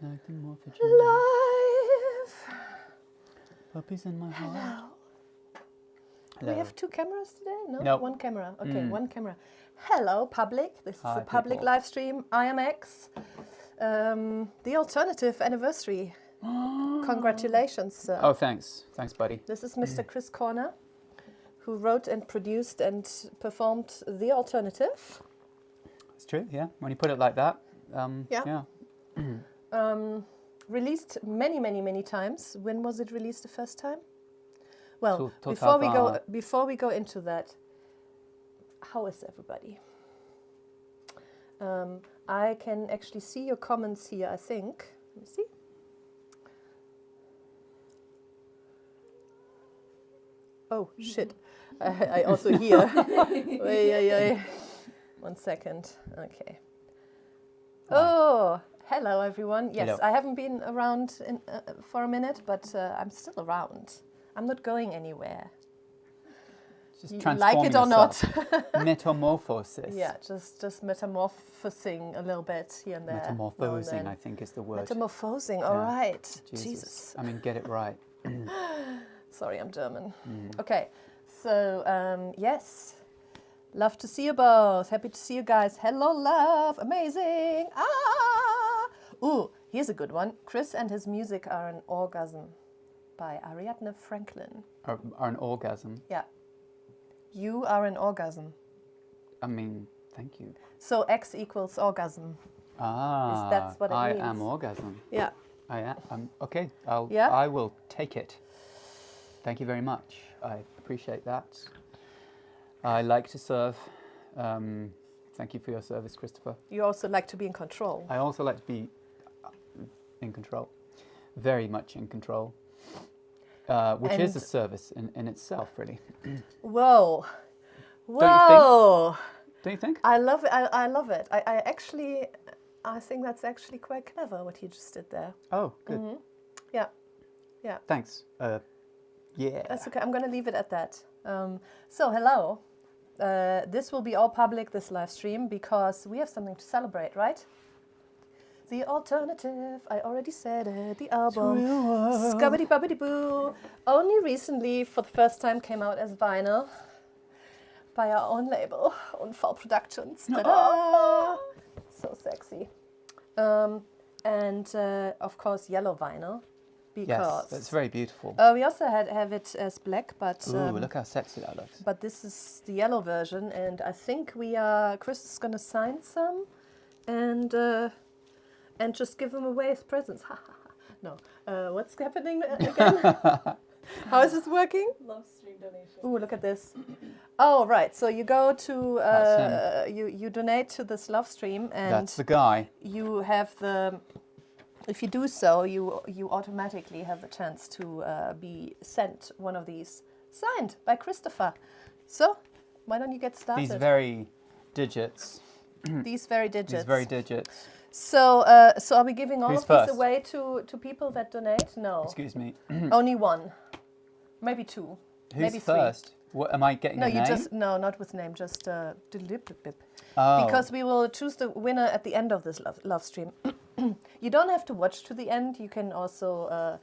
Nothing more for Live. Puppies in my heart. Hello. Hello. We have 2 cameras today? No, Nope. 1 camera. Okay, 1 camera. Hello, public. This is Hi, a public people. live stream. IAMX. The alternative anniversary. Congratulations, sir. Oh, thanks. Thanks, buddy. This is Mr. Chris Corner, who wrote and produced and performed The Alternative. It's true, yeah. When you put it like that, Yeah. Released many times. When was it released the first time? Well, before we go into that, how is everybody? I can actually see your comments here, I think. Let me see. Oh, shit. I also hear. Wait. 1 second. Okay. Oh, hello, everyone. Yes, Hello. I haven't been around for a minute, but I'm still around. I'm not going anywhere. Just You transform like it or not? yourself. Metamorphosis. Yeah, just metamorphosing a little bit here and there. Metamorphosing, I think, is the word. Metamorphosing, all right. Jesus. I mean, get it right. Sorry, I'm German. Okay, so yes, love to see you both. Happy to see you guys. Hello, love. Amazing. Ooh, here's a good one. Chris and his music are an orgasm by Ariadne Franklin. Are an orgasm. Yeah. You are an orgasm. I mean, thank you. So X equals orgasm. That's what it I means. am orgasm. Yeah. I am. Okay, Yeah? I will take it. Thank you very much. I appreciate that. I like to serve. Thank you for your service, Christopher. You also like to be in control. I also like to be in control. Very much in control. Which is a service in itself, really. Whoa. Don't you think? I love it. I love it. I think that's actually quite clever what you just did there. Oh, good. Yeah. Thanks. Yeah. That's okay. I'm going to leave it at that. So, hello. This will be all public, this live stream, because we have something to celebrate, right? The Alternative, I already said it, the album, Scubbity Bubbity Boo, only recently, for the first time, came out as vinyl by our own label, Unfall Productions. Ta-da! So sexy. And of course, yellow vinyl, because... Yes, that's very beautiful. we also have it as black, but... Ooh, look how sexy that looks. But this is the yellow version, and I think Chris is going to sign some, and just give them away as presents. No. What's happening again? How is this working? LOVEstream donation. Ooh, look at this. Oh, right. So you go to, you donate to this LOVEstream, and That's the guy. you have if you do so, you automatically have the chance to be sent one of these signed by Christopher. So, why don't you get started? These very digits. These very digits. These very digits. So, are we giving all Who's of first? these away to people that donate? No. Excuse me. Only 1. Maybe 2. Who's maybe 3. first? What, am I getting a name? Not with name, just dip. Oh. Because we will choose the winner at the end of this live stream. You don't have to watch to the end. You can also,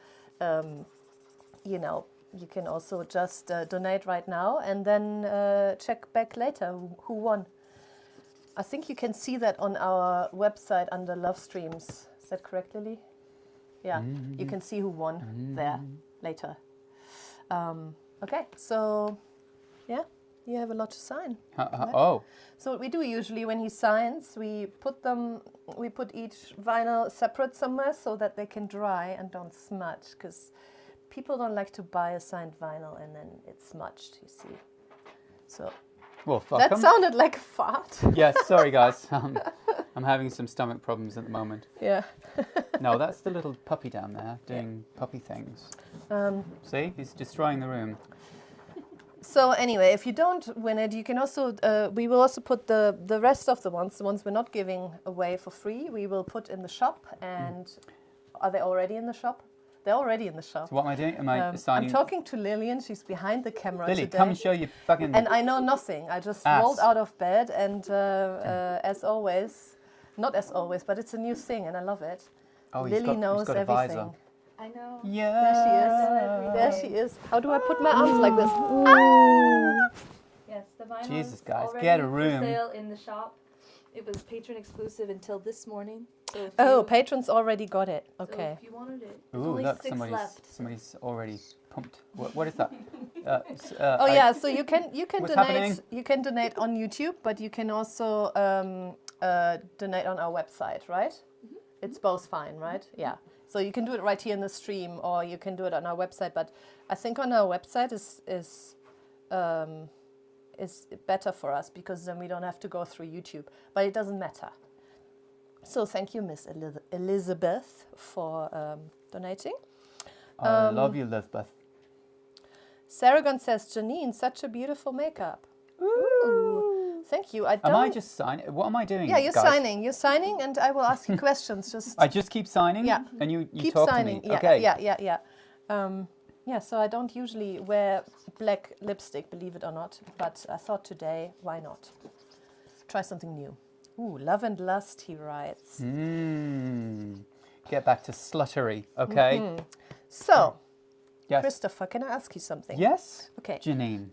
you can also just donate right now and then check back later who won. I think you can see that on our website under LOVEstreams. Is that correct, Lily? Yeah, you can see who won there later. Okay, so yeah, you have a lot to sign. Right? Oh. So what we do usually when he signs, we put each vinyl separate somewhere so that they can dry and don't smudge, because people don't like to buy a signed vinyl and then it's smudged, you see. So. Well, fuck That 'em. sounded like a fart. Yes, sorry guys. I'm having some stomach problems at the moment. Yeah. No, that's the little puppy down there doing puppy things. See, he's destroying the room. So anyway, if you don't win it, you can also, we will also put the rest of the ones we're not giving away for free, we will put in the shop. And are they already in the shop? They're already in the shop. So what am I doing? Am I signing? I'm talking to Lillian. She's behind the camera Lily, today. come and show your fucking... And I know nothing. I just ass. rolled out of bed and, as always, Not as always, but it's a new thing and I love it. Oh, Lily knows he's got a visor. everything. I know. Yeah. There she is. Every There day. she is. How do I put my arms like this? Yes, the vinyl Jesus, is guys, already get a room. for sale in the shop. It was patron exclusive until this morning. So if Oh, you, patrons already got it. so Okay. if you wanted it, there's Ooh, only look, 6 left. somebody's already pumped. What is that? Oh yeah, so you can What's donate. happening? You can donate on YouTube, but you can also donate on our website, right? It's both fine, right? Yeah. So you can do it right here in the stream, or you can do it on our website. But I think on our website is better for us because then we don't have to go through YouTube. But it doesn't matter. So thank you, Miss Elizabeth, for donating. I love you, Elizabeth. Saragon says, Janine, such a beautiful makeup. Ooh. Thank you. I don't. Am I just signing? What am I doing? Yeah, you're guys? signing. You're signing, and I will ask you questions. Just I just keep signing. Yeah. And you keep talk signing. to me. Yeah, Okay. yeah. Yeah. So I don't usually wear black lipstick, believe it or not. But I thought today, why not? Try something new. Ooh, love and lust, he writes. Get back to sluttery. Okay. So, Yes. Christopher, can I ask you something? Yes. Okay. Janine.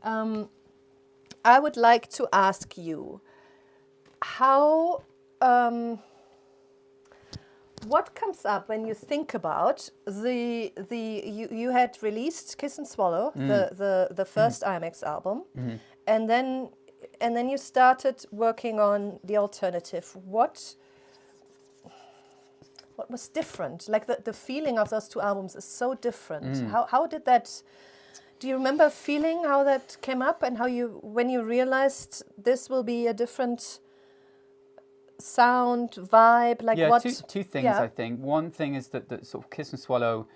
I would like to ask you how, what comes up when you think about you had released Kiss and Swallow, the first IAMX album, and then you started working on the alternative. What was different? Like the feeling of those two albums is so different. How did that? Do you remember feeling how that came up and when you realized this will be a different sound, vibe? Like Yeah, what? two things, yeah. I think. One thing is that sort of Kiss and Swallow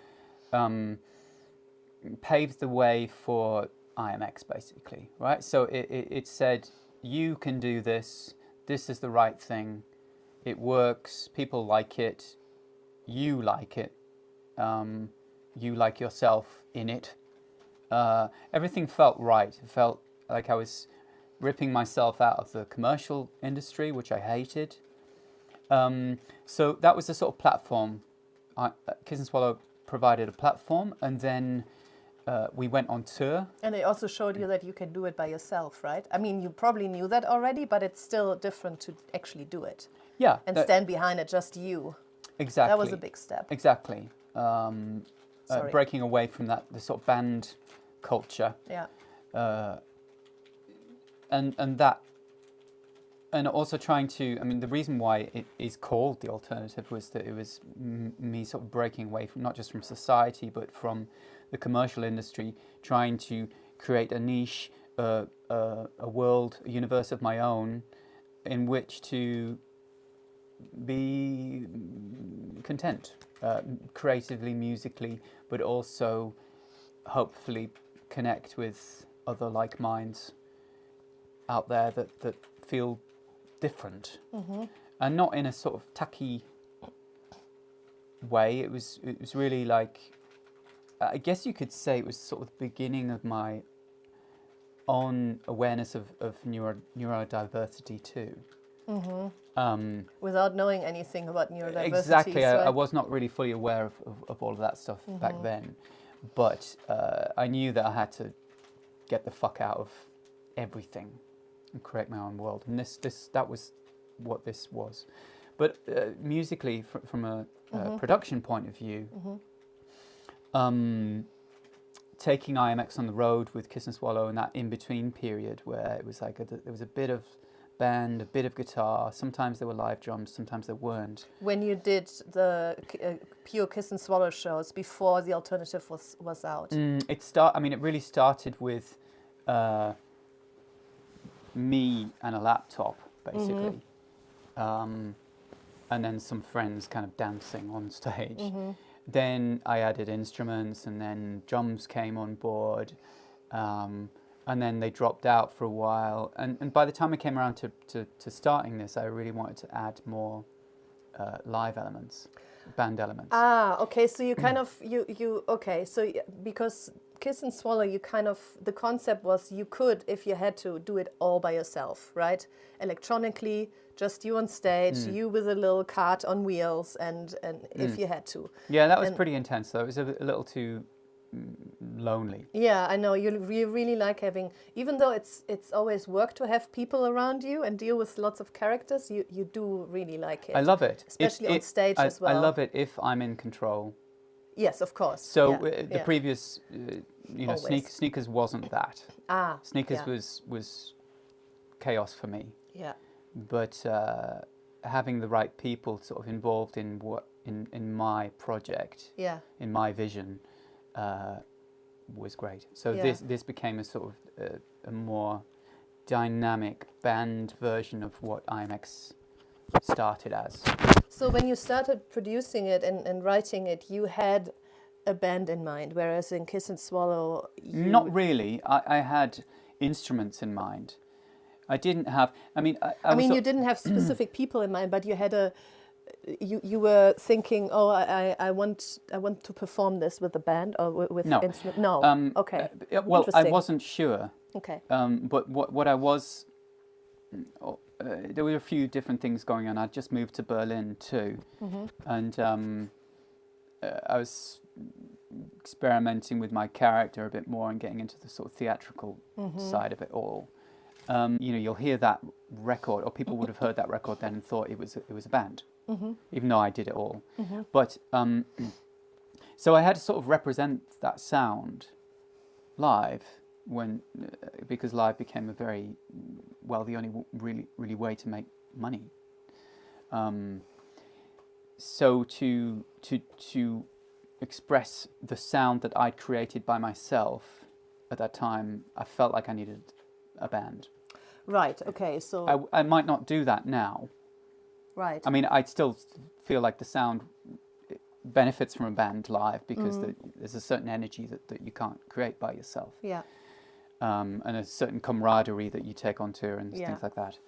paved the way for IAMX, basically, right? So it said, you can do this. This is the right thing. It works. People like it. You like it. You like yourself in it. Everything felt right. It felt like I was ripping myself out of the commercial industry, which I hated. So that was the sort of platform. Kiss and Swallow provided a platform, and then we went on tour. And it also showed you that you can do it by yourself, right? I mean, you probably knew that already, but it's still different to actually do it. Yeah. And stand behind it, just you. Exactly. That was a big step. Exactly. Sorry. Breaking away from the sort of band culture. Yeah. And that, and also trying to, I mean, the reason why it is called The Alternative was that it was me sort of breaking away from, not just from society, but from the commercial industry, trying to create a niche, a world, a universe of my own, in which to be content, creatively, musically, but also hopefully connect with other like minds out there that feel different, and not in a sort of tacky way. It was really like, I guess you could say it was sort of the beginning of my own awareness of neurodiversity too. Without knowing anything about neurodiversity. Exactly, so I was not really fully aware of all of that stuff back then, but I knew that I had to get the fuck out of everything and create my own world, and that was what this was. But musically, from a production point of view, taking IAMX on the road with Kiss and Swallow in that in-between period where it was like there was a bit of band, a bit of guitar, sometimes there were live drums, sometimes there weren't. When you did the pure Kiss and Swallow shows before the alternative was out? It really started with me and a laptop, basically. And then some friends kind of dancing on stage. Then I added instruments, and then drums came on board. And then they dropped out for a while. And by the time I came around to starting this, I really wanted to add more live elements, band elements. Ah, okay. So you kind of, because Kiss and Swallow, the concept was you could, if you had to, do it all by yourself, right? Electronically, just you on stage, you with a little cart on wheels, and if you had to. Yeah, that was pretty intense though. It was a little too lonely. Yeah, I know you really like having, even though it's always work to have people around you and deal with lots of characters. You do really like it. I love it, especially on stage as well. I love it if I'm in control. Yes, of course. So the previous, Always. Sneakers wasn't that. Sneakers yeah. was chaos for me. Yeah. But having the right people sort of involved in in my project, in my vision, was great. So this became a sort of a more dynamic band version of what IAMX started as. So when you started producing it and writing it, you had a band in mind, whereas in Kiss and Swallow, Not really. I had instruments in mind. I didn't have. I mean, you didn't have specific people in mind, but you had you were thinking, oh, I want to perform this with a band or with instrument. No. Okay. Well, I wasn't sure. Okay. But what I was, there were a few different things going on. I'd just moved to Berlin too, and I was experimenting with my character a bit more and getting into the sort of theatrical side of it all. You'll hear that record, or people would have heard that record then and thought it was a band, even though I did it all. But so I had to sort of represent that sound live because live became the only really way to make money. So to express the sound that I'd created by myself at that time, I felt like I needed a band. Right. Okay. So I might not do that now. Right. I mean, I still feel like the sound benefits from a band live because there's a certain energy that you can't create by yourself. Yeah. And a certain camaraderie that you take on tour and things like that.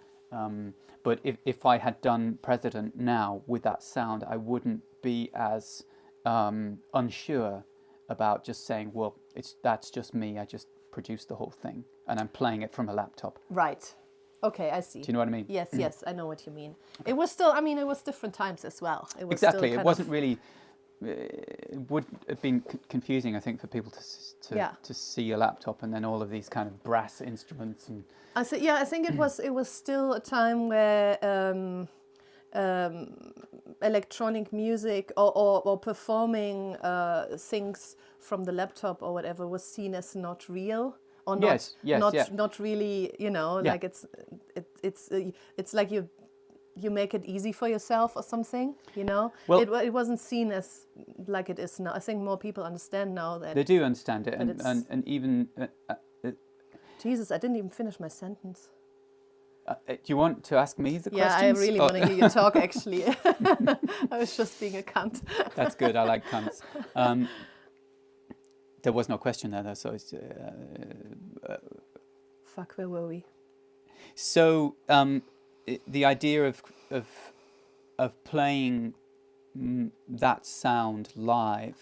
But if I had done President now with that sound, I wouldn't be as unsure about just saying, well, that's just me. I just produced the whole thing and I'm playing it from a laptop. Right. Okay, I see. Do you know what I mean? Yes, yes, I know what you mean. It was still, it was different times as well. It was exactly. Still it wasn't really. It would have been confusing, I think, for people to see a laptop and then all of these kind of brass instruments and. I think it was still a time where electronic music or performing things from the laptop or whatever was seen as not real or not really, like it's like you make it easy for yourself or something, Well, it wasn't seen as like it is now. I think more people understand now that they do understand it, and even. Jesus, I didn't even finish my sentence. Do you want to ask me the questions? Yeah, I really want to hear you talk, actually. I was just being a cunt. That's good. I like cunts. There was no question there, though, so it's... Fuck, where were we? So, the idea of playing that sound live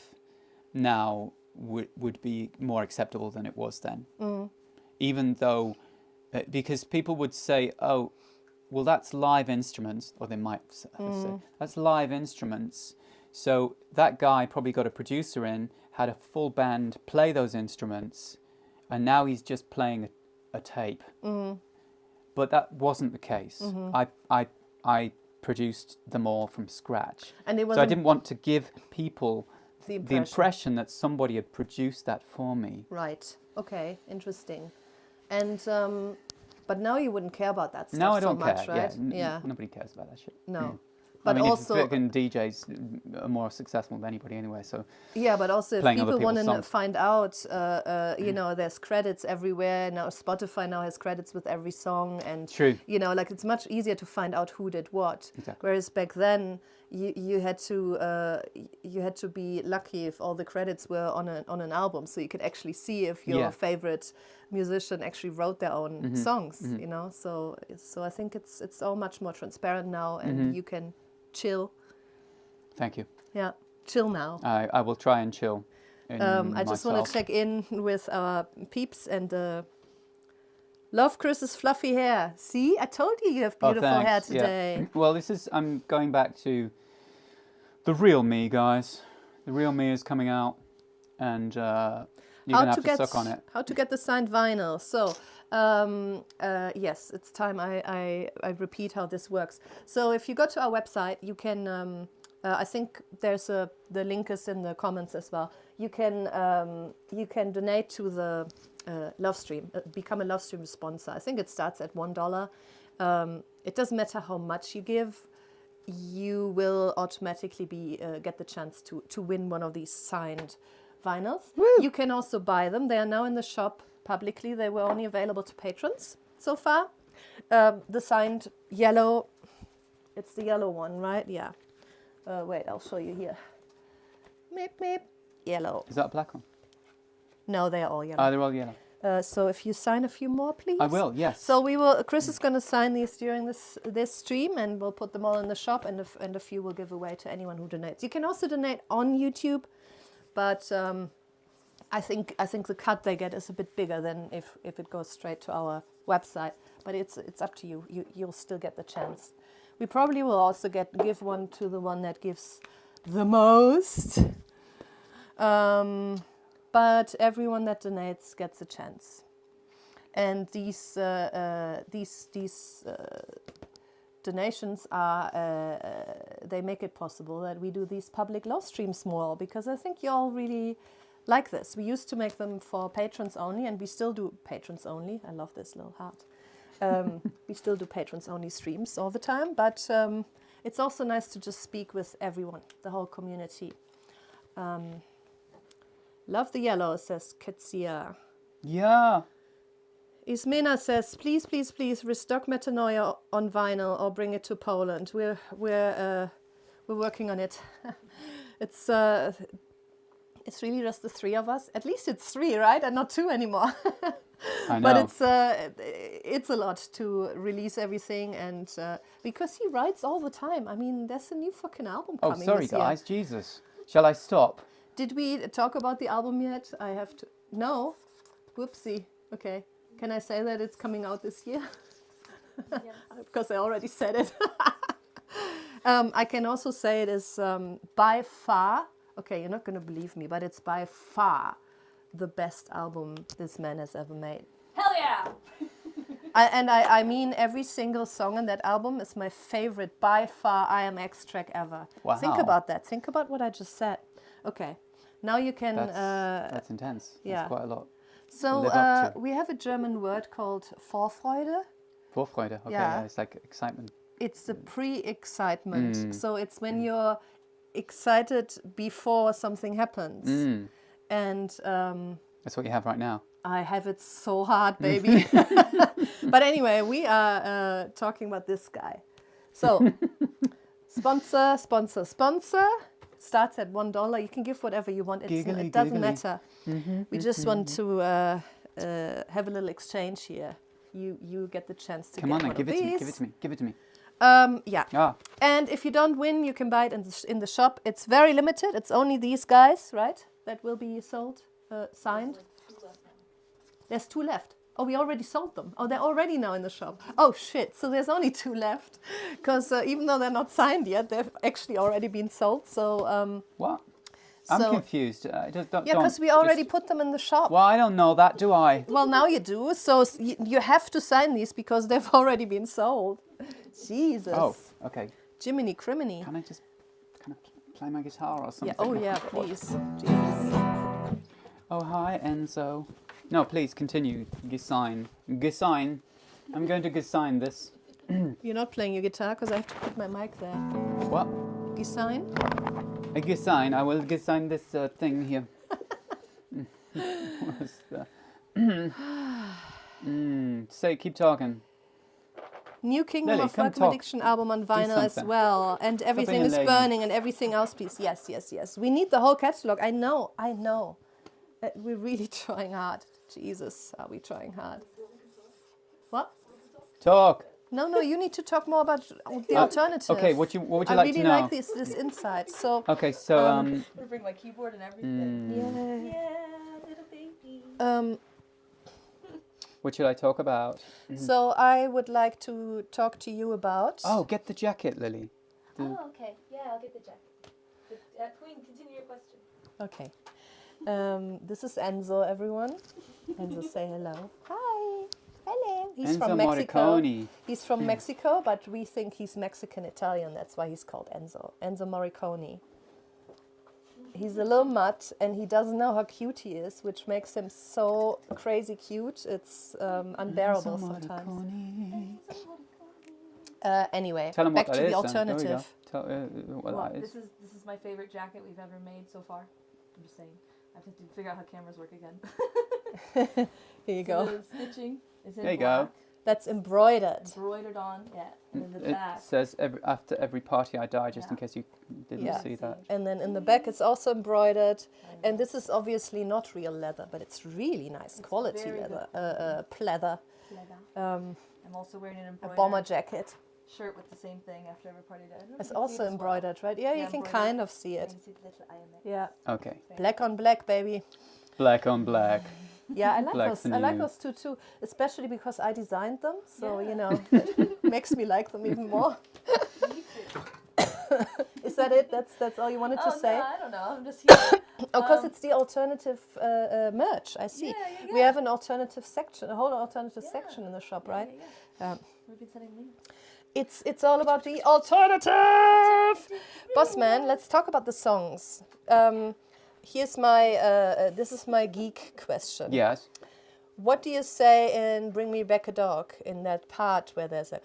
now would be more acceptable than it was then. Even though... because people would say, oh, well, that's live instruments, or they might say, that's live instruments. So that guy probably got a producer in, had a full band play those instruments, and now he's just playing a tape. But that wasn't the case. I produced them all from scratch. And so I didn't want to give people the impression that somebody had produced that for me. Right. Okay. Interesting. And but now you wouldn't care about that stuff no, I don't so much, care. right? Yeah. Nobody cares about that shit. No. But also, if freaking DJs are more successful than anybody anyway, so yeah. But also, if people want to find out, there's credits everywhere now. Spotify now has credits with every song, and true. Like it's much easier to find out who did what. Exactly. Whereas back then, you had to be lucky if all the credits were on an album, so you could actually see if your favorite musician actually wrote their own songs. So I think it's all much more transparent now, and you can chill. Thank you. Yeah, chill now. I will try and chill. I just want to check in with our peeps and Love Chris's fluffy hair. See, I told you have Oh, beautiful hair thanks. Yeah. today. Well, I'm going back to the real me, guys. The real me is coming out, and you're gonna have to suck on it. How to get the signed vinyl. So, yes, it's time I repeat how this works. So if you go to our website, you can, I think there's the link is in the comments as well. You can donate to the LOVEstream, become a LOVEstream sponsor. I think it starts at $1. It doesn't matter how much you give. You will automatically get the chance to win one of these signed vinyls. Woo. You can also buy them. They are now in the shop publicly. They were only available to patrons so far. The signed yellow, it's the yellow one, right? Yeah. Wait, I'll show you here. Meep, meep. Yellow. Is that a black one? No, they are all yellow. They're all yellow. So if you sign a few more, please. I will, yes. So Chris is going to sign these during this stream, and we'll put them all in the shop, and a few will give away to anyone who donates. You can also donate on YouTube, but I think the cut they get is a bit bigger than if it goes straight to our website. But it's up to you. You'll still get the chance. We probably will also give one to the one that gives the most. But everyone that donates gets a chance. And these donations they make it possible that we do these public live streams more, because I think you all really like this. We used to make them for patrons only, and we still do patrons only. I love this little heart. We still do patrons only streams all the time, but it's also nice to just speak with everyone, the whole community. Love the yellow, says Ketsia. Yeah. Ismena says, please, please, please restock Metanoia on vinyl or bring it to Poland. We're working on it. It's really just the three of us. At least it's three, right? And not two anymore. I know. But it's a lot to release everything, and because he writes all the time. I mean, there's a new fucking album coming. Oh, sorry, this year. guys. Jesus. Shall I stop? Did we talk about the album yet? I have to. No. Whoopsie. Okay. Can I say that it's coming out this year? Yeah. Because I already said it. I can also say it is by far. Okay, you're not going to believe me, but it's by far the best album this man has ever made. Hell yeah! I mean, every single song on that album is my favorite, by far, IAMX track ever. Wow. Think about that. Think about what I just said. Okay, now you can... That's intense. yeah. That's quite a lot. So live up to. we have a German word called Vorfreude. Vorfreude. Okay, Yeah. yeah, it's like excitement. It's the pre-excitement. So it's when you're excited before something happens. And... That's what you have right now. I have it so hard, baby. But anyway, we are talking about this guy. So, sponsor. Starts at $1. You can give whatever you want. It doesn't matter. We just want to have a little exchange here. You get the chance to Come get on, then, one give of it to me. these. Give it to me. Give it to me. Yeah. Ah, And if you don't win, you can buy it in the shop. It's very limited. It's only these guys, right? That will be sold, signed. There's 2 left. Oh, we already sold them. Oh, they're already now in the shop. Oh, shit. So there's only 2 left. Because even though they're not signed yet, they've actually already been sold. So, what? I'm so- confused. Don't, yeah, because we already put them in the shop. Well, I don't know that, do I? Well, now you do. So you have to sign these because they've already been sold. Jesus. Oh, okay. Jiminy criminy. Can I just play my guitar or something? Yeah. Oh, yeah, please. Jesus. Oh, hi, Enzo. No, please continue. Gesign. I'm going to gesign this. You're not playing your guitar because I have to put my mic there. What? Gesign? A gesign. I will gesign this thing here. What's the... Say, keep talking. New Kingdom Lily, of come Rock talk. Addiction album on vinyl as something. well. And everything being is a lady. burning and everything else, please. Yes, yes, yes. We need the whole catalog. I know. We're really trying hard. Jesus, are we trying hard? What? Talk. No, you need to talk more about the alternative. Okay, what would you I like really to know? like this insight. So, Okay, so I'm gonna bring my keyboard and everything. yeah. Yeah, little baby. What should I talk about? So I would like to talk to you about. Oh, get the jacket, Lily. Oh, okay. Yeah, I'll get the jacket. But, Queen, continue your question. Okay. This is Enzo, everyone. Enzo, say hello. Hi. Hello. He's Enzo from Mexico. Morricone. He's from Mexico, but we think he's Mexican-Italian. That's why he's called Enzo. Enzo Morricone. He's a little mutt, and he doesn't know how cute he is, which makes him so crazy cute. It's unbearable Enzo sometimes. Morricone. Anyway, Tell him back what to that the is. Then. There we go. alternative. Tell what Well, that is. this is my favorite jacket we've ever made so far. I'm just saying. I have to figure out how cameras work again. Here you So go. the stitching is in There you go. black, That's embroidered. embroidered on, yeah. And in the It back. says after every party I die, just in Yeah. case you didn't Yeah. see that. And then in the back it's also embroidered. And this is obviously not real leather, but it's really nice It's quality very leather. good Pleather. Leather. I'm also wearing an A embroidered bomber jacket. shirt with the same thing after every party day. I don't know if It's you can see also it as well. embroidered, right? Yeah, Yeah, you can embroidered. kind of see You it. can see the little IAMX. Yeah. Okay. Black on black, baby. Black on black. Yeah, I like Black's those. the I like new- those too, especially because I designed them. So Yeah. you know, it makes me like them even more. Me too. Is that it? That's all you wanted to say? No, I don't know. I'm just here. Oh, because it's the alternative merch. I see. Yeah. We have an alternative section, a whole alternative Yeah. section in the shop, right? Yeah. We've been sending links. It's all about the alternative. Boss man, let's talk about the songs. Here's my this is my geek question. Yes. What do you say in "Bring Me Back a Dog" in that part where there's a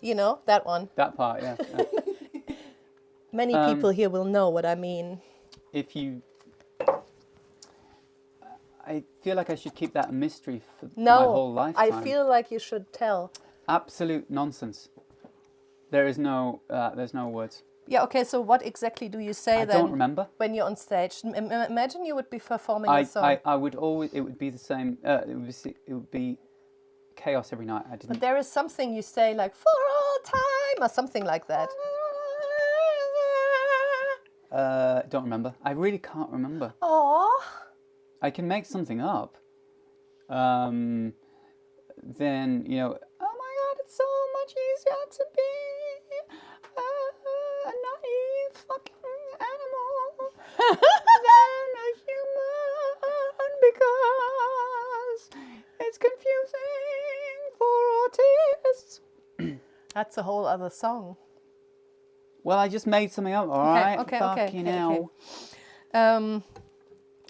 you know that one? That part, yeah. yeah. Many people here will know what I mean. If you... I feel like I should keep that a mystery for my whole No, lifetime. I feel like you should tell. Absolute nonsense. There is no... there's no words. Yeah, okay, so what exactly do you say I then don't remember. when you're on stage? Imagine you would be performing a song. I would always... It would be the same... it would be chaos every night. I But didn't... there is something you say like, "For all time," or something like that. Don't remember. I really can't remember. Aww. I can make something up. Then, you know, oh my God, it's so much easier to be a naive fucking animal than a human because it's confusing for autists. That's a whole other song. Well, I just made something up, all right? Fucking hell.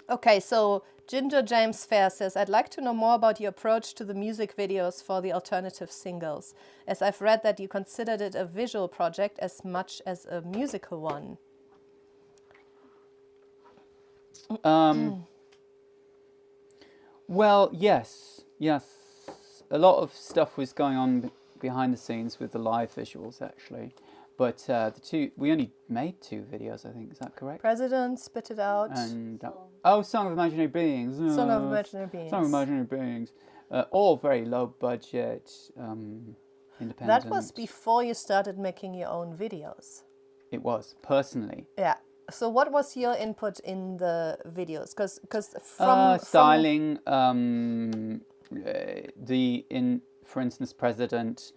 Okay, so Ginger James Fair says, I'd like to know more about your approach to the music videos for the alternative singles, as I've read that you considered it a visual project as much as a musical one. Well, yes. A lot of stuff was going on behind the scenes with the live visuals, actually. But we only made 2 videos, I think. Is that correct? President, Spit It Out, And Song of Imaginary Beings. Song of Imaginary Beings. Song of Imaginary Beings. All very low budget, independent. That was before you started making your own videos. It was, personally. Yeah. So what was your input in the videos? Because from styling, for instance, President.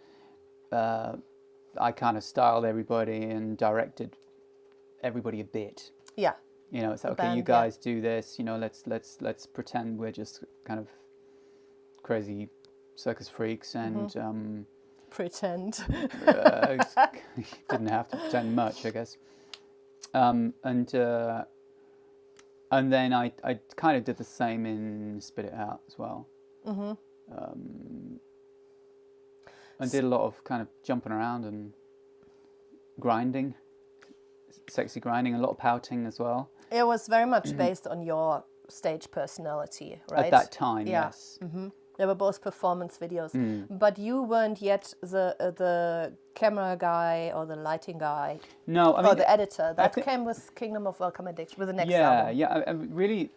I kind of styled everybody and directed everybody a bit. Yeah. You know, it's like, The okay, you band, yeah. guys do this. You know, let's pretend we're just kind of crazy circus freaks and Pretend. didn't have to pretend much, I guess. And then I kind of did the same in Spit It Out as well. I did a lot of kind of jumping around and grinding, sexy grinding, a lot of pouting as well. It was very much based on your stage personality, right? At that time, Yeah. yes. They were both performance videos, but you weren't yet the camera guy or the lighting guy No, I or mean, the editor. That thi- came with Kingdom of Welcome Addiction, with the next yeah, album. yeah. I really,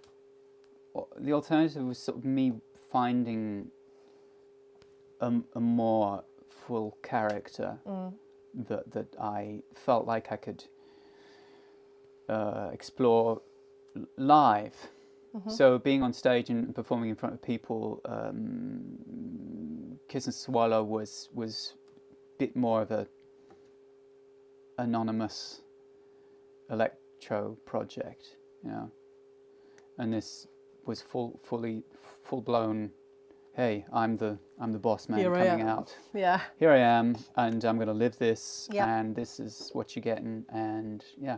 the alternative was sort of me finding a more full character that I felt like I could explore live. So being on stage and performing in front of people, Kiss and Swallow was a bit more of a anonymous electro project, you know. And this was full blown. Hey, I'm the boss man Here I coming am. out. Yeah. Here I am, and I'm going to live this, Yeah. and this is what you're getting, and yeah.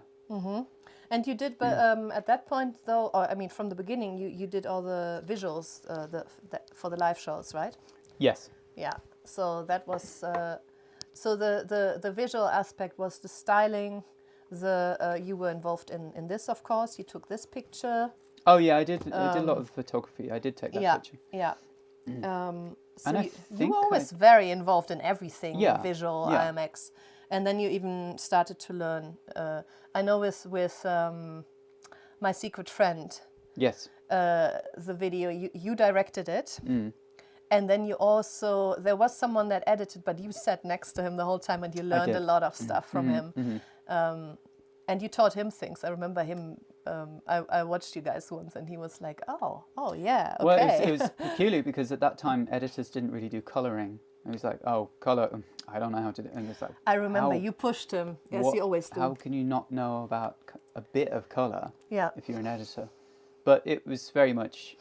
And you did, but at that point, though, or I mean, from the beginning, you did all the visuals for the live shows, right? Yes. Yeah. So that was so the visual aspect was the styling. You were involved in this, of course. You took this picture. Oh yeah, I did a lot of photography. I did take that picture. Yeah. So And I you think were always very involved in everything visual, Yeah. IAMX. And then you even started to learn. I know with My Secret Friend, Yes. the video, you directed it. And then you also, there was someone that edited, but you sat next to him the whole time and you learned a lot of stuff from him. And you taught him things. I remember him, I watched you guys once and he was like, oh yeah, okay. Well, it was peculiar because at that time editors didn't really do colouring. It was like, oh, colour, I don't know how to do it. And it's like, I remember you pushed him, as you always do. How can you not know about a bit of colour if you're an editor? But it was very much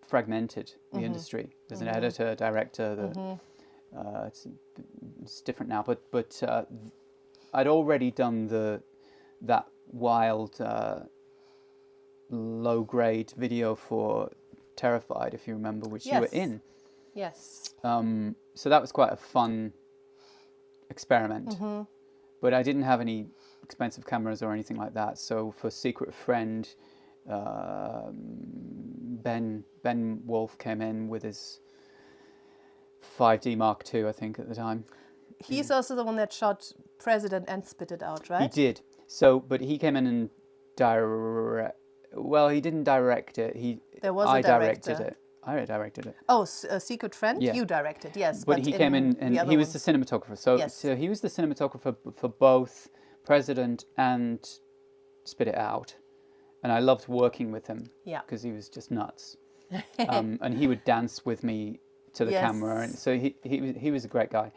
fragmented, the industry. There's an editor, director, it's different now. But I'd already done that wild, low-grade video for Terrified, if you remember, which you were in. Yes. So that was quite a fun experiment. But I didn't have any expensive cameras or anything like that. So for Secret Friend, Ben Wolf came in with his 5D Mark II, I think, at the time. He's also the one that shot President and Spit It Out, right? He did. So, but he came in and he didn't direct it. I directed it. I directed it. Oh, Secret Friend? Yeah. You directed, yes. But he came in and he was the cinematographer. So he was the cinematographer for both President and Spit It Out. And I loved working with him because he was just nuts. And he would dance with me to the camera. And so he was a great guy.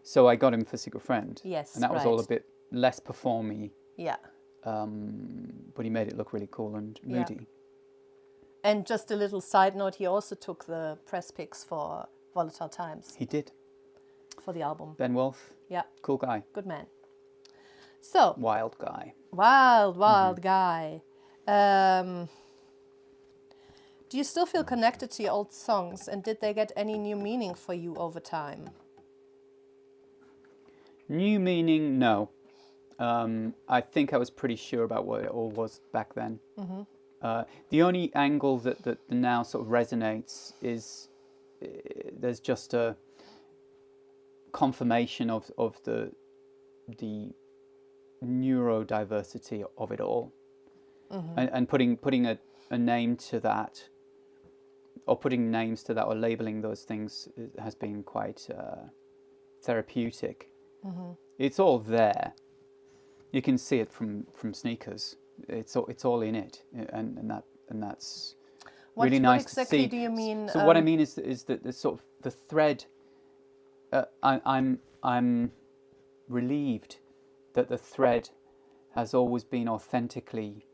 So I got him for Secret Friend. Yes, and that was all a bit less performy. Yeah. But he made it look really cool and moody. Yeah. And just a little side note, he also took the press pics for Volatile Times. He did. For the album. Ben Wolf. Yeah. Cool guy. Good man. So. Wild guy. Wild guy. Do you still feel connected to your old songs, and did they get any new meaning for you over time? New meaning, no. I think I was pretty sure about what it all was back then. The only angle that now sort of resonates is there's just a confirmation of the neurodiversity of it all, and putting a name to that, or putting names to that, or labeling those things has been quite therapeutic. It's all there. You can see it from Sneakers. It's all in it, and that's really nice to see. What exactly do you mean? So what I mean is that the sort of the thread. I'm relieved that the thread has always been authentically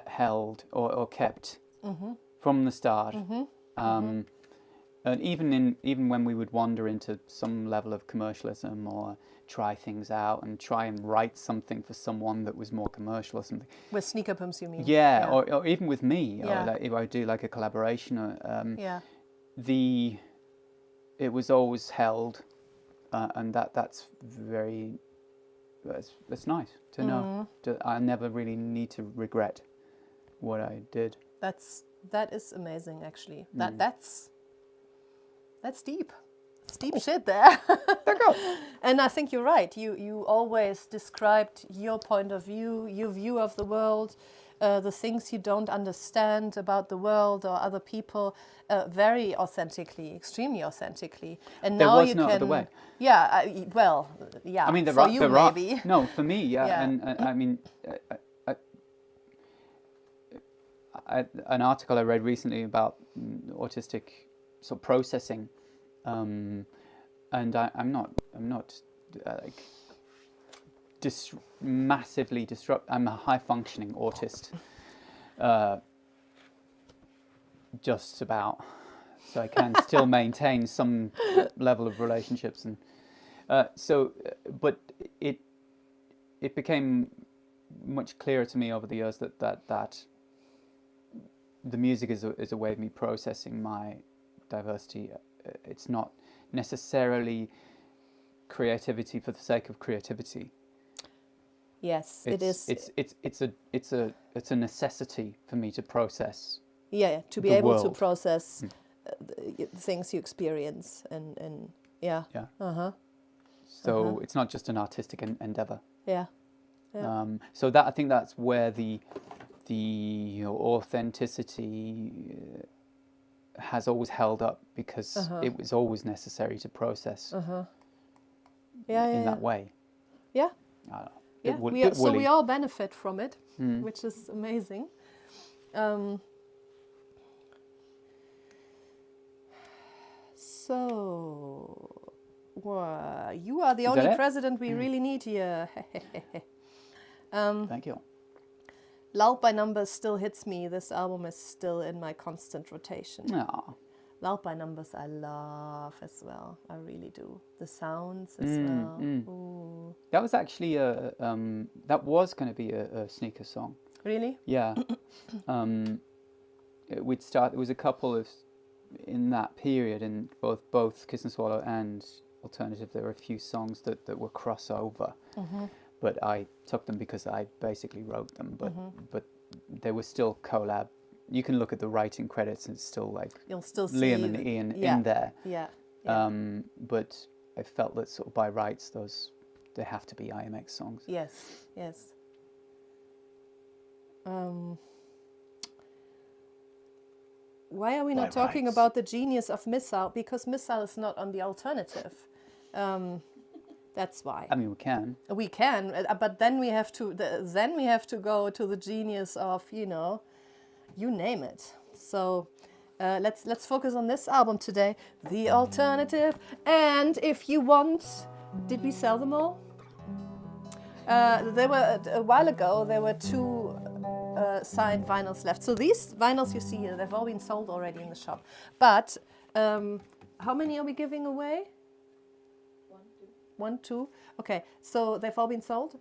held or kept from the start. And even when we would wander into some level of commercialism or try things out and try and write something for someone that was more commercial or something. With Sneaker Pimps, you mean? Yeah, or even with me, Yeah. or like if I do like a collaboration, Yeah. it was always held, and that's nice to know. I never really need to regret what I did. That is amazing, actually. That's deep. It's deep shit there. And I think you're right. You always described your point of view, your view of the world, the things you don't understand about the world or other people, very authentically, extremely authentically. And There now was you no can. other way. Yeah. Yeah. I mean, for you maybe. No, for me, yeah. Yeah. And I mean, an article I read recently about autistic sort of processing, and I'm not like massively disrupt. I'm a high functioning autist, just about, so I can still maintain some level of relationships, and but it became much clearer to me over the years that the music is a way of me processing my diversity. It's not necessarily creativity for the sake of creativity. Yes, it is. It's a necessity for me to process. Yeah, to be the able to world. process the things you experience, and yeah. Yeah. Uh-huh. So it's not just an artistic endeavor. Yeah. Yeah. So that, I think that's where the authenticity has always held up, because it was always necessary to process in that way. Yeah. Yeah. So we all benefit from it, which is amazing. So, you are the only president we really need here. Thank you. Loud by Numbers still hits me. This album is still in my constant rotation. Aww. Loud by Numbers I love as well. I really do. The sounds as well. Ooh. That was actually that was going to be a sneaker song. Really? Yeah. It was a couple of, in that period, in both Kiss and Swallow and Alternative, there were a few songs that were crossover. But I took them because I basically wrote them. But they were still collab. You can look at the writing credits and it's still like you'll still see Liam and Ian in there. Yeah. But I felt that sort of by rights they have to be IAMX songs. Yes. Why are we not talking about the genius of Missile? Because Missile is not on the Alternative. That's why. I mean, we can. We can, but then we have to go to the genius of, you name it. So let's focus on this album today, The Alternative. And if you want, did we sell them all? There were a while ago. There were 2 signed vinyls left. So these vinyls you see here, they've all been sold already in the shop. But how many are we giving away? 1, 2. Okay, so they've all been sold?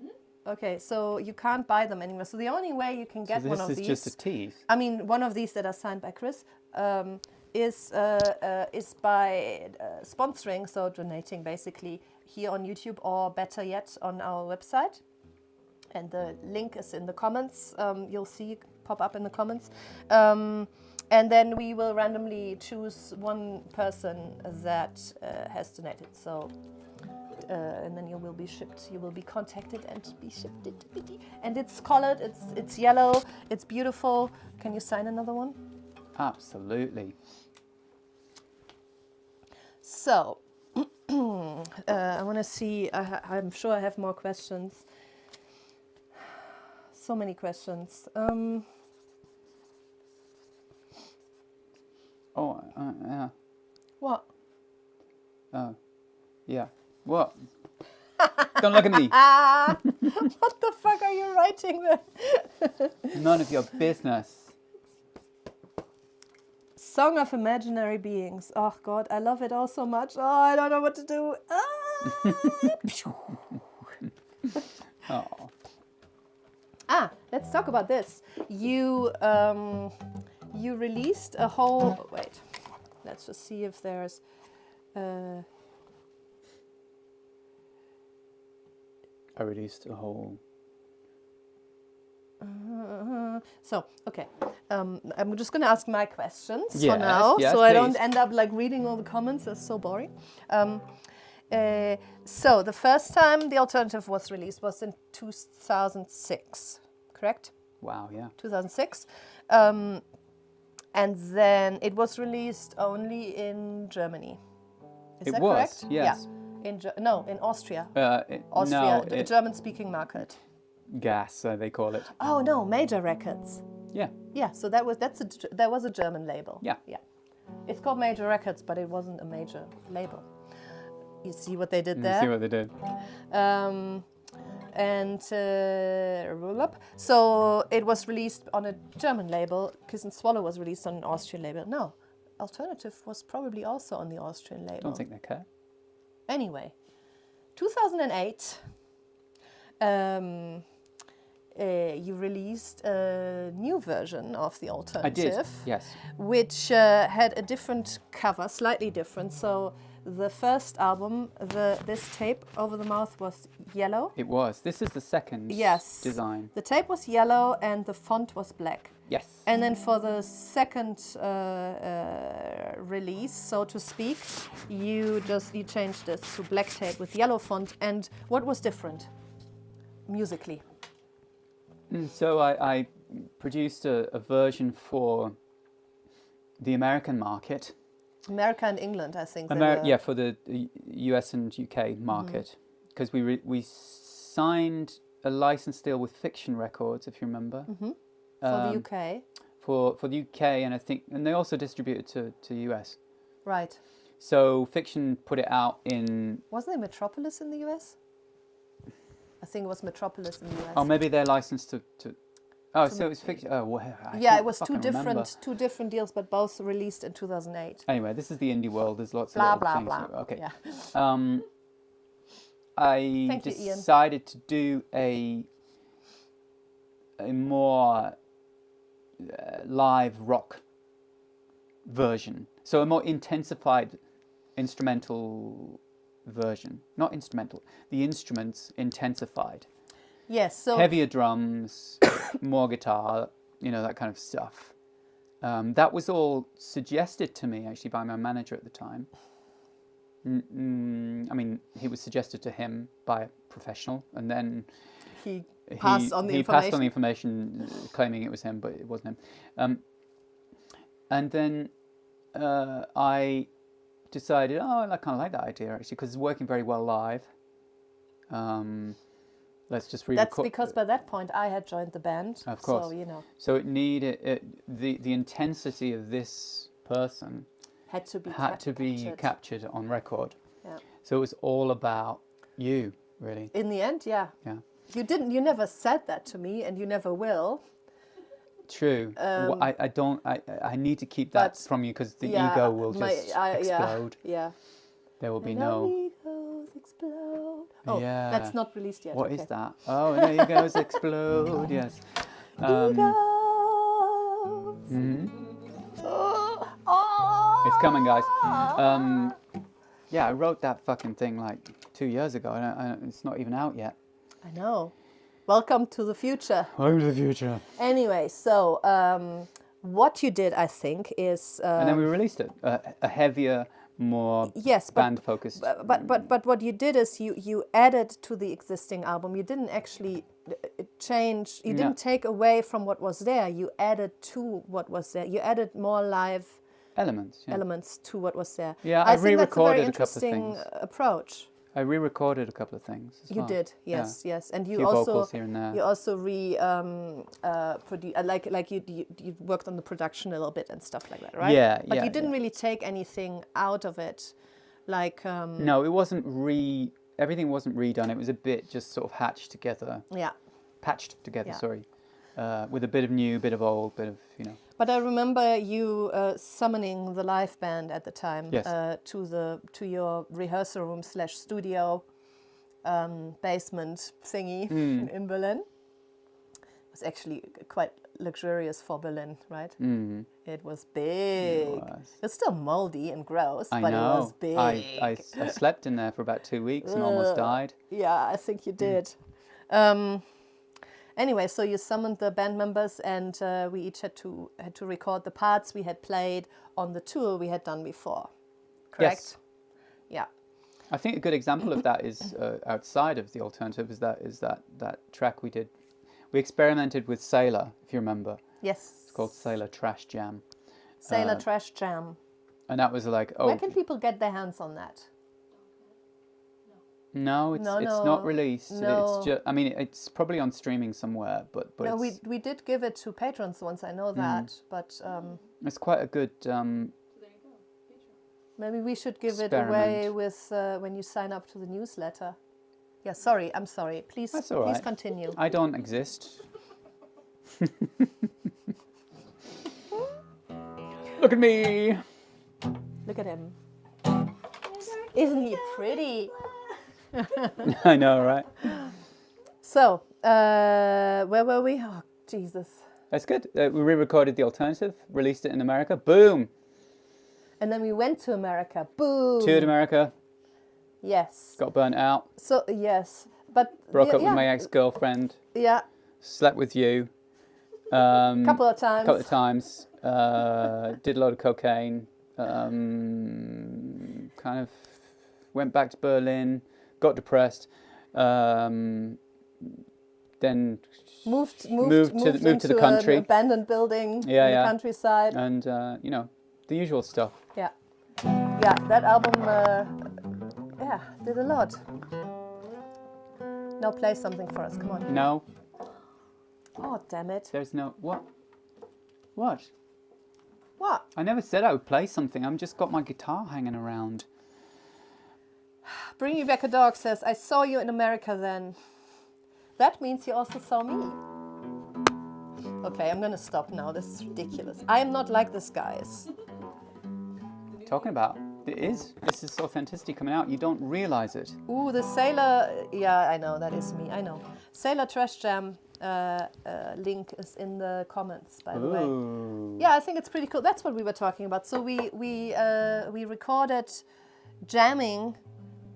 Okay, so you can't buy them anymore. So the only way you can get one of these... This is just a tease. I mean, one of these that are signed by Chris is by sponsoring, so donating basically here on YouTube, or better yet on our website. And the link is in the comments. You'll see it pop up in the comments. And then we will randomly choose one person that has donated. So... and then you will be shipped. You will be contacted and be shipped. And it's colored. It's yellow. It's beautiful. Can you sign another one? Absolutely. So, I want to see. I'm sure I have more questions. So many questions. Yeah. What? Yeah. What? Don't look at me. What the fuck are you writing there? None of your business. Song of Imaginary Beings. Oh God, I love it all so much. Oh, I don't know what to do. Let's talk about this. You released a whole. Wait, let's just see if there's. I released a whole... So, okay. I'm just going to ask my questions for now, yes, so I please. don't end up like reading all the comments. That's so boring. So, the first time The Alternative was released was in 2006, correct? Wow, yeah. 2006. And then it was released only in Germany. Is that correct? Yes. Yeah. In Austria. Austria, the German-speaking market. Gas, they call it. Oh no, Major Records. Yeah. Yeah, so that was a German label. Yeah. Yeah. It's called Major Records, but it wasn't a major label. You see what they did there? See what they did. And so it was released on a German label. Kiss and Swallow was released on an Austrian label. No, Alternative was probably also on the Austrian label. Don't think they care. Anyway, 2008, you released a new version of the I Alternative. did. Yes. Which had a different cover, slightly different. So the first album, this tape over the mouth was yellow. It was. This is the second Yes. design. The tape was yellow and the font was black. Yes. And then for the second release, so to speak, you changed this to black tape with yellow font. And what was different musically? So I produced a version for the American market. America and England, I think. Yeah, for the US and UK market, because we signed a license deal with Fiction Records, if you remember. For the UK. For the UK, and they also distributed to US. Right. So Fiction put it out in. Wasn't it Metropolis in the US? I think it was Metropolis in the US. Oh, maybe they're licensed to. Oh, so it was Fiction. Oh, well, yeah, it was two remember. different deals, but both released in 2008. Anyway, this is the indie world. There's lots Blah of little blah things. blah. Okay. Yeah. I Thank you, Ian. decided to do a more live rock version, so a more intensified instrumental version. Not instrumental. The instruments intensified. Yes. So Heavier drums, more guitar, that kind of stuff. That was all suggested to me actually by my manager at the time. I mean, he was suggested to him by a professional, and then he passed on the information, claiming it was him, but it wasn't him. And then I decided, I kind of like that idea actually, because it's working very well live. Let's just re-record. That's because by that point I had joined the band. Of course. So So it needed the intensity of this person had to be captured on record. Yeah. So it was all about you, really. In the end, yeah. Yeah. You never said that to me, and you never will. True. I need to keep that from you, because the ego will just explode. Yeah. There will be and no. egos explode. Oh, yeah. that's not released yet. What okay. is that? Oh, and there egos explode. Yes. Egos. It's coming, guys. Yeah, I wrote that fucking thing like 2 years ago, and it's not even out yet. I know. Welcome to the future. Welcome to the future. Anyway, so what you did, I think, is... and then we released it, a heavier, more band-focused. But what you did is you added to the existing album. You didn't actually change. You didn't take away from what was there. You added to what was there. You added more live elements to what was there. Yeah, I think that's a very re-recorded a couple of things. Approach. I re-recorded a couple of things. You did, yes, and you few also vocals here and there. you also like you worked on the production a little bit and stuff like that, right? Yeah, but you didn't really take anything out of it, like. No, it wasn't everything wasn't redone. It was a bit just sort of patched together. Sorry, with a bit of new, bit of old, bit of But I remember you summoning the live band at the time to your rehearsal room / studio basement thingy in Berlin. It was actually quite luxurious for Berlin, right? Mm-hmm. It was big. It's still moldy and gross, but it was big. I slept in there for about 2 weeks and almost died. Yeah, I think you did. Anyway, so you summoned the band members, and we each had to record the parts we had played on the tour we had done before. Correct? Yes. Yeah. I think a good example of that is outside of the Alternative is that track we did. We experimented with Sailor, if you remember. Yes. It's called Sailor Trash Jam. Sailor Trash Jam. And that was like, Where can people get their hands on that? No, it's No, it's no, not released. no. It's just. I mean, it's probably on streaming somewhere, but No, it's, we did give it to patrons once. I know that, but it's quite a good. So there you go. Patreon. maybe we should give it away Experiment. with when you sign up to the newsletter. Yeah, sorry. I'm sorry. Please, That's all please right. continue. I don't exist. Look at me. Look at him. Isn't he pretty? I know, right? So, where were we? Oh, Jesus. That's good. We re-recorded the alternative, released it in America. Boom. And then we went to America. Boom. Toured America. Yes. Got burnt out. So, yes. But Broke up yeah, with my ex-girlfriend. Yeah. Slept with you. Couple of times. Couple of times. Did a lot of cocaine. Kind of went back to Berlin. Got depressed. Then Moved to the into country. An abandoned building in Yeah, the yeah. countryside. And you know, the usual stuff. Yeah. Yeah, that album did a lot. Now play something for us. Come on. No, Oh, damn it. there's no what? What? What? I never said I would play something. I'm just got my guitar hanging around. Bring Me Back a Dog says, I saw you in America then. That means you also saw me. Okay, I'm gonna stop now. This is ridiculous. I am not like this, guys. Talking about it is. This is authenticity coming out. You don't realize it. Ooh, the Sailor. Yeah, I know. That is me. I know. Sailor Trash Jam link is in the comments, by the way. Ooh. Yeah, I think it's pretty cool. That's what we were talking about. So we recorded jamming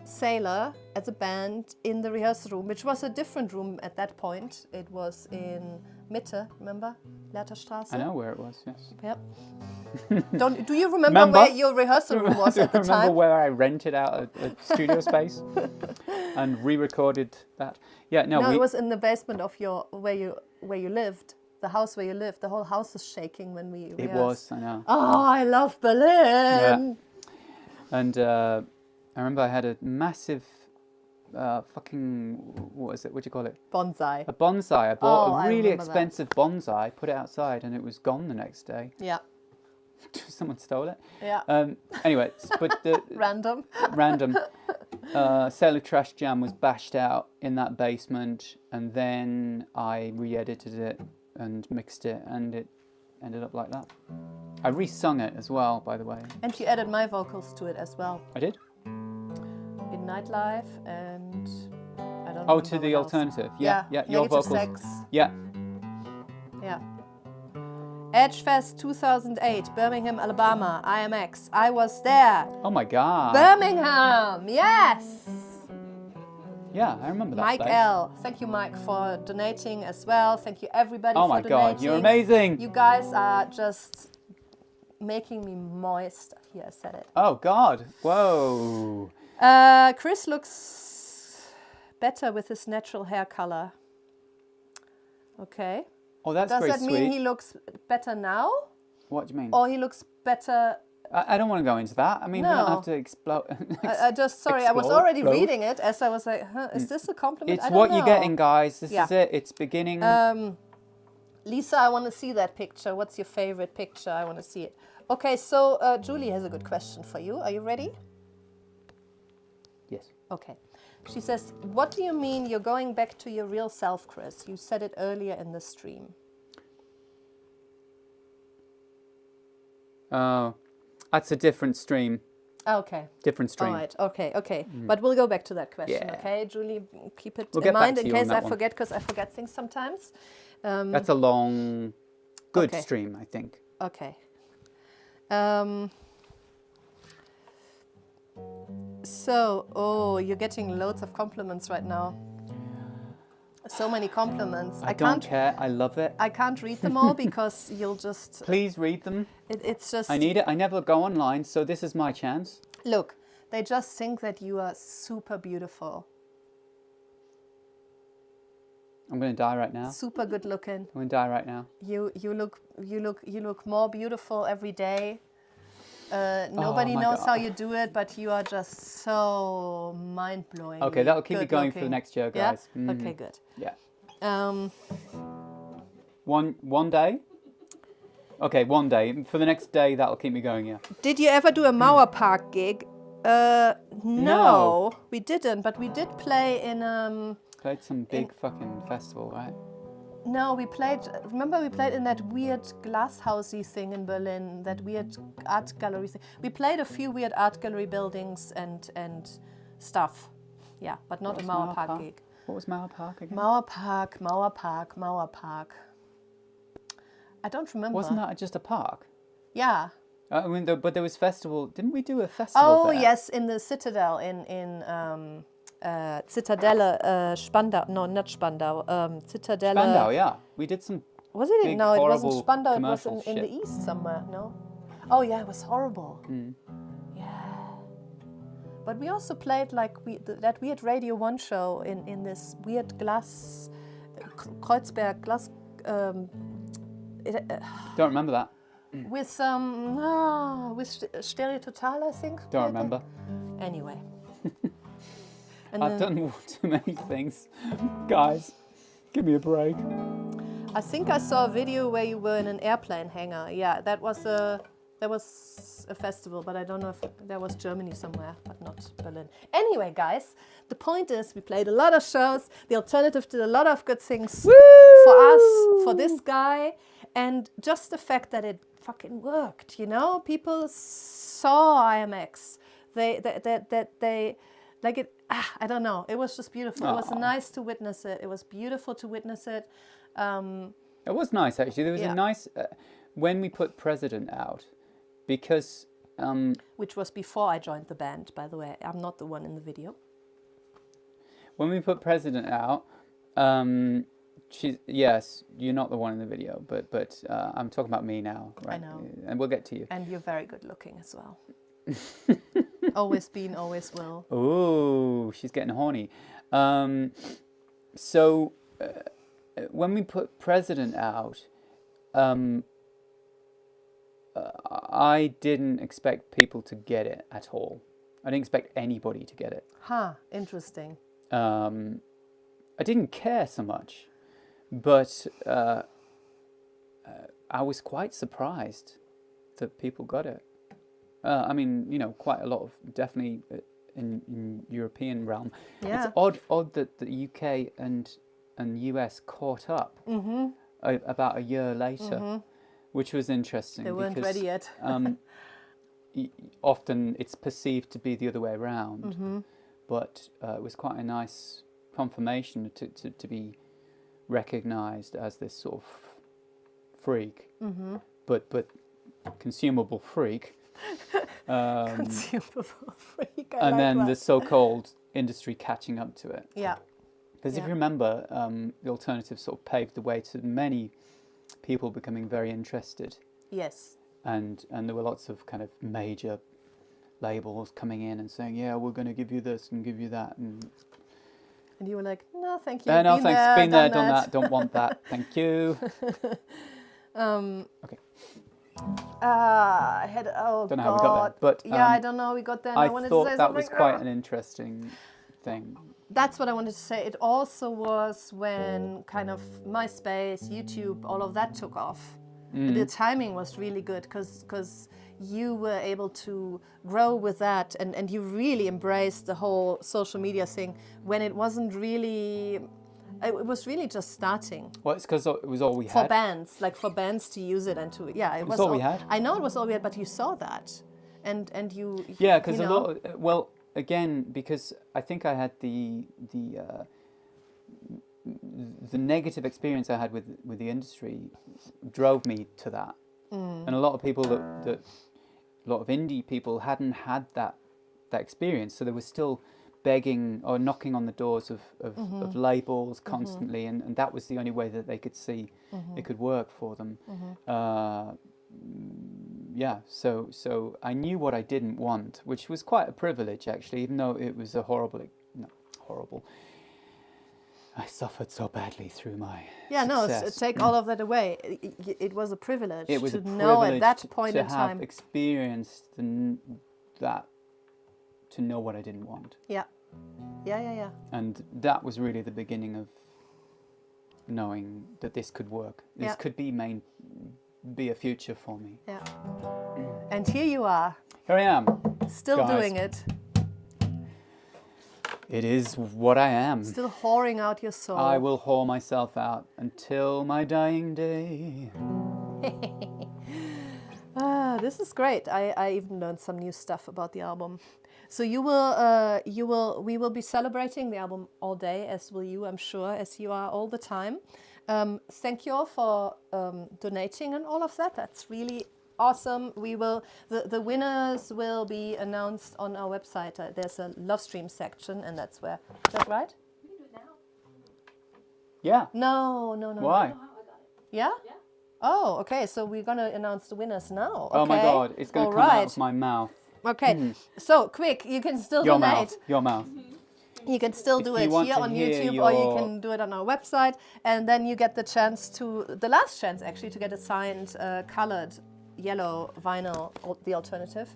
Sailor as a band in the rehearsal room, which was a different room at that point. It was in Mitte, remember? Leiterstraße. I know where it was. Yes. Yep. Do you remember where your rehearsal room was at the I remember time? where I rented out a studio space and re-recorded that. Yeah, no, It was in the basement of your where you lived. The house where you lived. The whole house was shaking when we rehearsed. it was. I know. Oh, I love Berlin. And I remember I had a massive fucking, what is it? What do you call it? Bonsai. A bonsai. I bought I a really remember that. expensive bonsai, put it outside, and it was gone the next day. Yeah. Someone stole it. Yeah. Anyway, but the Random. random Sailor Trash Jam was bashed out in that basement, and then I re-edited it and mixed it, and it ended up like that. I re-sung it as well, by the way. And you added my vocals to it as well. I did. In Nightlife and I don't know. Oh, to the alternative. Yeah, your Negative vocals. Sex. Yeah. Yeah. Edgefest 2008, Birmingham, Alabama, IAMX. I was there. Oh my God. Birmingham, yes. Yeah, I remember that. Mike place. L. Thank you, Mike, for donating as well. Thank you, everybody, Oh for my donating. God, you're amazing. You guys are just making me moist. Here, I said it. Oh God. Whoa. Chris looks better with his natural hair color. Okay. Oh, that's Does very that sweet. mean he looks better now? What do you mean? Or he looks better? I don't want to go into that. I mean, we No. don't have to explode. I just, sorry, I was Explode, already explode. reading it as I was like, huh, is this a compliment? It's I don't what know. you're getting, guys. This Yeah. is it. It's beginning. Lisa, I want to see that picture. What's your favorite picture? I want to see it. Okay, so Julie has a good question for you. Are you ready? Yes. Okay. She says, what do you mean you're going back to your real self, Chris? You said it earlier in the stream. Oh, that's a different stream. Okay. Different stream. All right. Okay. But we'll go back to that question, Yeah. okay? Julie, keep it We'll in get back mind to in you on case that I one. forget, because I forget things sometimes. That's a long, good Okay. stream, I think. Okay. You're getting loads of compliments right now. So many compliments. I don't care. I love it. I can't read them all because you'll just. Please read them. It's just. I need it. I never go online, so this is my chance. Look, they just think that you are super beautiful, I'm going to die right now. super good looking. I'm going to die right now. You look more beautiful every day. Nobody my knows God. how you do it, but you are just so mind-blowing. Okay, that'll keep me going for the next show, Yeah? guys. Mm, Okay, good. yeah. Um, One day? Okay, one day. For the next day, that'll keep me going, yeah. did you ever do a Mauer Park gig? No, we didn't, but we did play in... Played some big fucking festival, right? No, we played. Remember, we played in that weird glasshousey thing in Berlin. That weird art gallery thing. We played a few weird art gallery buildings and stuff. Yeah, but not a Mauer Park gig. What was Mauer Park again? Mauer Park. I don't remember. Wasn't that just a park? Yeah. I mean, but there was festival. Didn't we do a festival there? Yes, in the Citadel in Zitadelle, Spandau. No, not Spandau. Zitadelle. Spandau, yeah. We did some. Was it? Big, No, it wasn't horrible Spandau. It was commercial in the shit. east somewhere. No. Oh yeah, it was horrible. Mm. Yeah. But we also played like that weird Radio 1 show in this weird glass, Kreuzberg glass. Don't remember that. With Stereo Total, I think. Don't remember. Anyway. And I've done too many things. Guys, give me a break. I think I saw a video where you were in an airplane hangar. Yeah, that was a festival, but I don't know if that was Germany somewhere, but not Berlin. Anyway, guys, the point is we played a lot of shows. The Alternative did a lot of good things for us, for this guy, and just the fact that it fucking worked, you know? People saw IAMX. They like it. I don't know. It was just beautiful. It was nice to witness it. It was beautiful to witness it. It was nice, actually. There was a nice... when we put President out, because... which was before I joined the band, by the way. I'm not the one in the video. When we put President out, yes, you're not the one in the video, but I'm talking about me now, right? I know. And we'll get to you. And you're very good looking as well. Always been, always will. Oh, she's getting horny. So when we put President out, I didn't expect people to get it at all. I didn't expect anybody to get it. Interesting. I didn't care so much, but I was quite surprised that people got it. I mean, you know, quite a lot of, definitely in European realm. Yeah. It's odd that the UK and US caught up about a year later, which was interesting. They weren't ready yet. Often it's perceived to be the other way around, but it was quite a nice confirmation to be recognised as this sort of freak, but consumable freak. Consumable freak. And then the so-called industry catching up to it. Yeah. Because if you remember, the Alternative sort of paved the way to many people becoming very interested. Yes. And there were lots of kind of major labels coming in and saying, yeah, we're going to give you this and give you that. And you were like, no, thank you. no, thanks. Been there, done that. Don't want that. Thank you. Okay. I had, don't know how we got there, but yeah, I don't know how we got there. And I wanted thought to say that something. was quite an interesting thing. That's what I wanted to say. It also was when kind of MySpace, YouTube, all of that took off. The timing was really good because you were able to grow with that and you really embraced the whole social media thing when it wasn't really... It was really just starting. Well, it's because it was all we had. For bands, like for bands to use it and to... Yeah, it was all we had. I know it was all we had, but you saw that. And you... Yeah, because a lot of... Well, again, because I think I had the negative experience I had with the industry drove me to that. And a lot of people a lot of indie people hadn't had that experience, so they were still begging or knocking on the doors of labels constantly, and that was the only way that they could see it could work for them. Yeah, so I knew what I didn't want, which was quite a privilege actually, even though it was a horrible. I suffered so badly through my Yeah, no, success. take all of that away. It was a privilege It was to a know at that privilege point to in have time. experienced that, to know what I didn't want. Yeah. And that was really the beginning of knowing that this could work. This Yeah. could be a future for me. Yeah. And here you are, Here I am. still Guys. doing it, It is what I am. still whoring out your soul. I will whore myself out until my dying day. This is great. I even learned some new stuff about the album. So we will be celebrating the album all day, as will you, I'm sure, as you are all the time. Thank you all for donating and all of that. That's really awesome. The winners will be announced on our website. There's a LOVEstream section, and that's where. Is that right? We can do it now. Yeah. No. Why? I know how I got it. Yeah? Yeah. Oh, okay. So we're gonna announce the winners now. Oh my Okay. God! It's going to All come out right. of my mouth. Okay. So quick, you can still Your donate. mouth. Your mouth. You can still do If you it want here to on hear YouTube, or you your- can do it on our website, and then you get the last chance actually to get a signed, colored yellow vinyl, the alternative.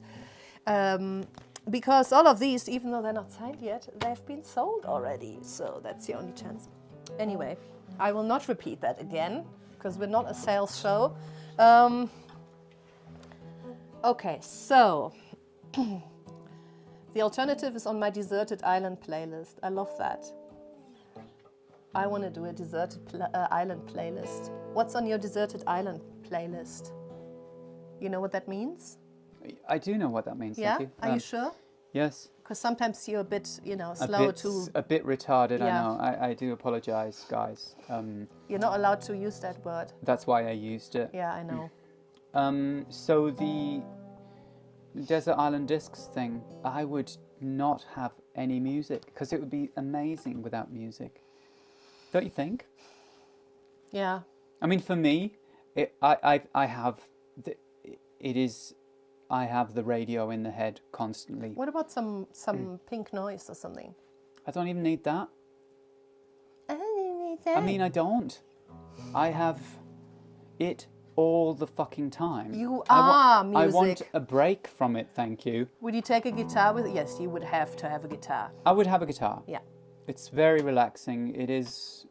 Because all of these, even though they're not signed yet, they've been sold already. So that's the only chance. Anyway, I will not repeat that again because we're not a sales show. Okay, so the alternative is on my Deserted Island playlist. I love that. I want to do a Deserted Island playlist. What's on your Deserted Island playlist? You know what that means? I do know what that means. Yeah? Thank you. Are you sure? Yes. Because sometimes you're a bit, A slow bit, to... a bit retarded. Yeah. I know. I do apologize, guys. You're not allowed to use that word. That's why I used it. Yeah, I know. So the Desert Island Discs thing, I would not have any music because it would be amazing without music. Don't you think? Yeah. I mean, for me, I have I have the radio in the head constantly. What about some pink noise or something? I don't even need that. I I mean, I don't. I have it all the fucking time. You I are I want music. a break from it, thank you. Would you take a guitar with? Yes, you would have to have a guitar. I would have a guitar. Yeah. It's very relaxing. It is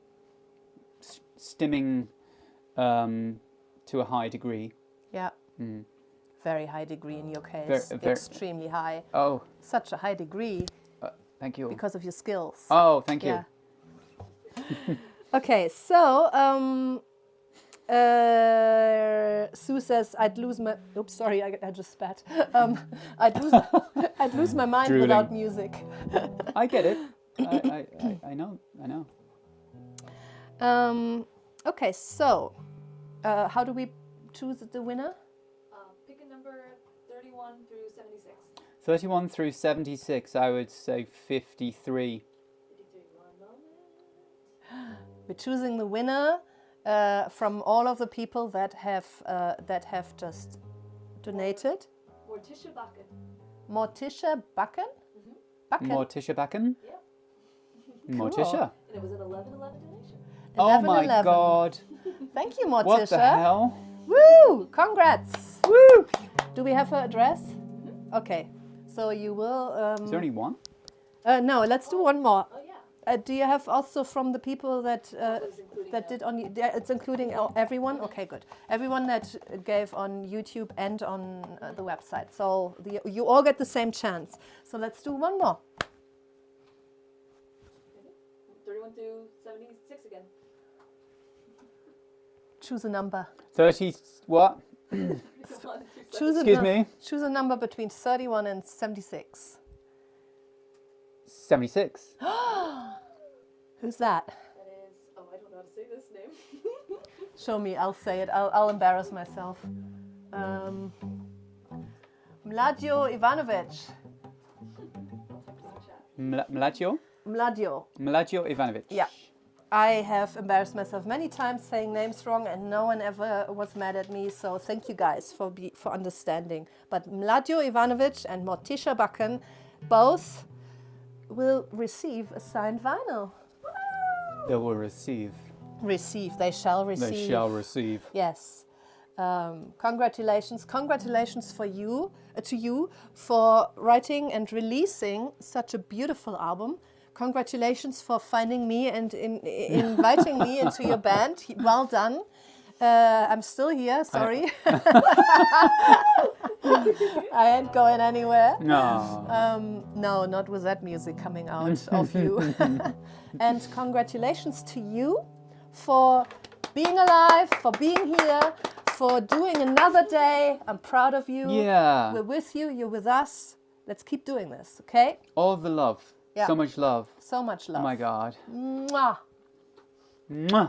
stimming to a high degree. Yeah. Mm. Very high degree in your case. Very- Extremely high. Oh, Such a high degree thank you. because of your skills. Oh, thank you. Yeah. Okay, so Sue says I'd lose my. Oops, sorry, I just spat. I'd lose my mind Drooling. without music. I get it. I know. Okay, so how do we choose the winner? Pick a number 31 through 76. 31 through 76, I would say 53. 53, one moment. We're choosing the winner from all of the people that have just donated. Morticia Bakken. Morticia Bakken? Bakken? Morticia Bakken? Yeah. Morticia. And it was an 11-11 donation. Oh my 11. God. Thank you, Morticia. What the hell? Woo! Congrats! Woo! Do we have her address? Okay. So you will... Is there only one? no, let's do one more. Oh, yeah. Do you have also from the people that was including that did on? It's including everyone. Okay, good. Everyone that gave on YouTube and on the website. So you all get the same chance. So let's do one more. 31 through 76 again. Choose a number. 30, what? 31 through Choose Excuse a me? Choose a number between 31 and 76. 76. Who's that? That is, oh, I don't know how to say this name. Show me. I'll say it. I'll embarrass myself. Mladio Ivanovic. Mladio? Mladio. Mladio Ivanovic. Yeah. I have embarrassed myself many times saying names wrong, and no one ever was mad at me. So thank you guys for understanding. But Mladio Ivanovic and Morticia Bakken both will receive a signed vinyl. They will receive. Receive. They shall receive. They shall receive. Yes. Congratulations. Congratulations for you, to you for writing and releasing such a beautiful album. Congratulations for finding me and inviting me into your band. Well done. I'm still here, sorry. I ain't going anywhere. No. No, not with that music coming out of you. And congratulations to you for being alive, for being here, for doing another day. I'm proud of you. Yeah. We're with you, you're with us. Let's keep doing this, okay? All the love. Yeah. So much love. So much love. Oh my God. Mwah. Mwah.